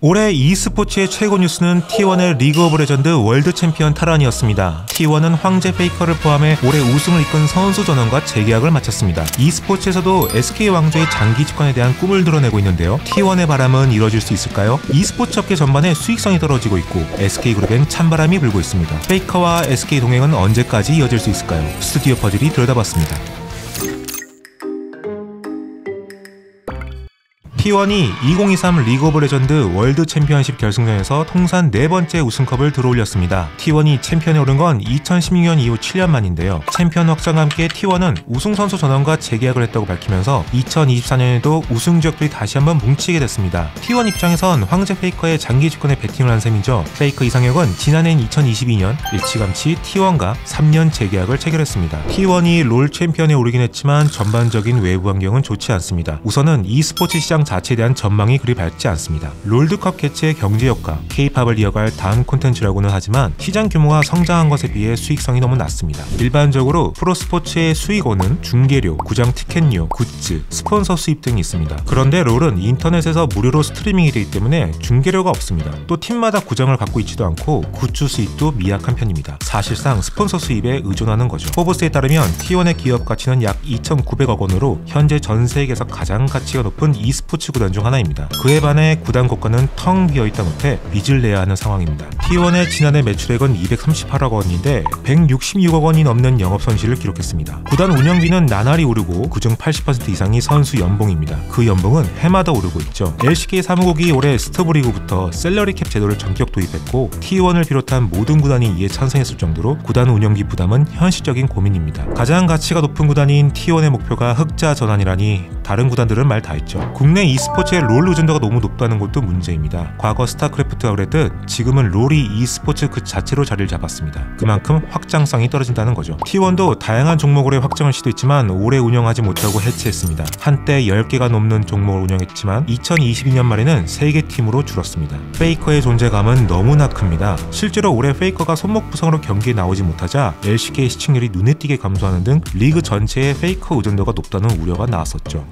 올해 e스포츠의 최고 뉴스는 T1의 리그 오브 레전드 월드 챔피언 탈환이었습니다. T1은 황제 페이커를 포함해 올해 우승을 이끈 선수 전원과 재계약을 마쳤습니다. e스포츠에서도 SK 왕조의 장기 집권에 대한 꿈을 드러내고 있는데요. T1의 바람은 이뤄질 수 있을까요? e스포츠 업계 전반에 수익성이 떨어지고 있고 SK그룹엔 찬바람이 불고 있습니다. 페이커와 SK 동행은 언제까지 이어질 수 있을까요? 스튜디오 퍼즐이 들여다봤습니다. T1이 2023 리그 오브 레전드 월드 챔피언십 결승전에서 통산 4번째 우승컵을 들어올렸습니다. T1이 챔피언에 오른 건 2016년 이후 7년 만인데요. 챔피언 확정과 함께 T1은 우승 선수 전원과 재계약을 했다고 밝히면서 2024년에도 우승 지역들이 다시 한번 뭉치게 됐습니다. T1 입장에선 황제 페이커의 장기 집권에 베팅을 한 셈이죠. 페이커 이상혁은 지난해인 2022년 일찌감치 T1과 3년 재계약을 체결했습니다. T1이 롤 챔피언에 오르긴 했지만 전반적인 외부 환경은 좋지 않습니다. 우선은 e스포츠 시장 자체에 대한 전망이 그리 밝지 않습니다. 롤드컵 개최의 경제 효과, K-팝을 이어갈 다음 콘텐츠라고는 하지만 시장 규모가 성장한 것에 비해 수익성이 너무 낮습니다. 일반적으로 프로스포츠의 수익원은 중계료, 구장 티켓료, 굿즈, 스폰서 수입 등이 있습니다. 그런데 롤은 인터넷에서 무료로 스트리밍이 되기 때문에 중계료가 없습니다. 또 팀마다 구장을 갖고 있지도 않고 굿즈 수입도 미약한 편입니다. 사실상 스폰서 수입에 의존하는 거죠. 포브스에 따르면 T1의 기업 가치는 약 2,900억 원으로 현재 전 세계에서 가장 가치가 높은 e스포츠 구단 중 하나입니다. 그에 반해 구단 고가는 텅 비어있다 못해 빚을 내야 하는 상황입니다. T1의 지난해 매출액은 238억 원인데 166억 원이 넘는 영업손실을 기록했습니다. 구단 운영비는 나날이 오르고 그중 80% 이상이 선수 연봉입니다. 그 연봉은 해마다 오르고 있죠. LCK 사무국이 올해 스토브리그부터 셀러리 캡 제도를 전격 도입했고 T1을 비롯한 모든 구단이 이에 찬성했을 정도로 구단 운영비 부담은 현실적인 고민입니다. 가장 가치가 높은 구단인 T1의 목표가 흑자 전환이라니 다른 구단들은 말 다 했죠. 국내 e스포츠의 롤 의존도가 너무 높다는 것도 문제입니다. 과거 스타크래프트와 그랬듯 지금은 롤이 e스포츠 그 자체로 자리를 잡았습니다. 그만큼 확장성이 떨어진다는 거죠. T1도 다양한 종목으로의 확장을 시도했지만 오래 운영하지 못하고 해체했습니다. 한때 10개가 넘는 종목을 운영했지만 2022년 말에는 3개 팀으로 줄었습니다. 페이커의 존재감은 너무나 큽니다. 실제로 올해 페이커가 손목 부상으로 경기에 나오지 못하자 LCK 시청률이 눈에 띄게 감소하는 등 리그 전체의 페이커 의존도가 높다는 우려가 나왔었죠.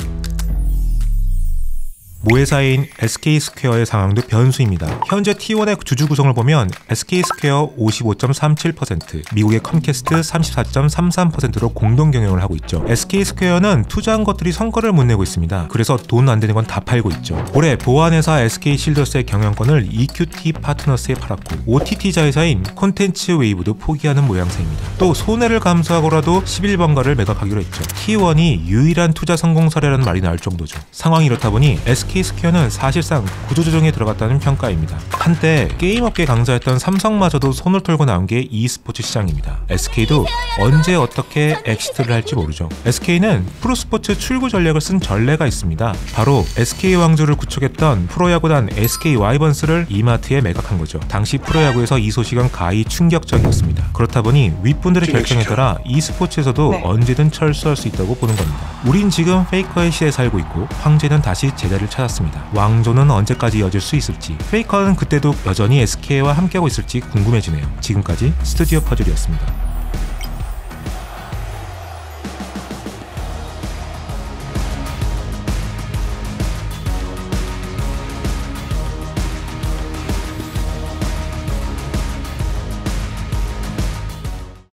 모회사인 SK스퀘어의 상황도 변수입니다. 현재 T1의 주주 구성을 보면 SK스퀘어 55.37%, 미국의 컴캐스트 34.33%로 공동 경영을 하고 있죠. SK스퀘어는 투자한 것들이 성과를 못 내고 있습니다. 그래서 돈 안 되는 건 다 팔고 있죠. 올해 보안회사 SK실더스의 경영권을 EQT 파트너스에 팔았고 OTT 자회사인 콘텐츠 웨이브도 포기하는 모양새입니다. 또 손해를 감수하고라도 11번가를 매각하기로 했죠. T1이 유일한 투자 성공 사례라는 말이 나올 정도죠. 상황이 이렇다 보니 SK스퀘어는 사실상 구조조정에 들어갔다는 평가입니다. 한때 게임업계 강자였던 삼성마저도 손을 털고 나온 게 e스포츠 시장입니다. SK도 언제 어떻게 엑시트를 할지 모르죠. SK는 프로스포츠 출구 전략을 쓴 전례가 있습니다. 바로 SK 왕조를 구축했던 프로야구단 SK 와이번스를 이마트에 매각한 거죠. 당시 프로야구에서 이 소식은 가히 충격적이었습니다. 그렇다 보니 윗분들의 결정에 따라 e스포츠에서도 언제든 철수할 수 있다고 보는 겁니다. 우린 지금 페이커의 시대에 살고 있고 황제는 다시 제자리를 찾았습니다. 왕조는 언제까지 이어질 수 있을지, 페이커는 그때도 여전히 SK와 함께하고 있을지 궁금해지네요. 지금까지 스튜디오 퍼즐이었습니다.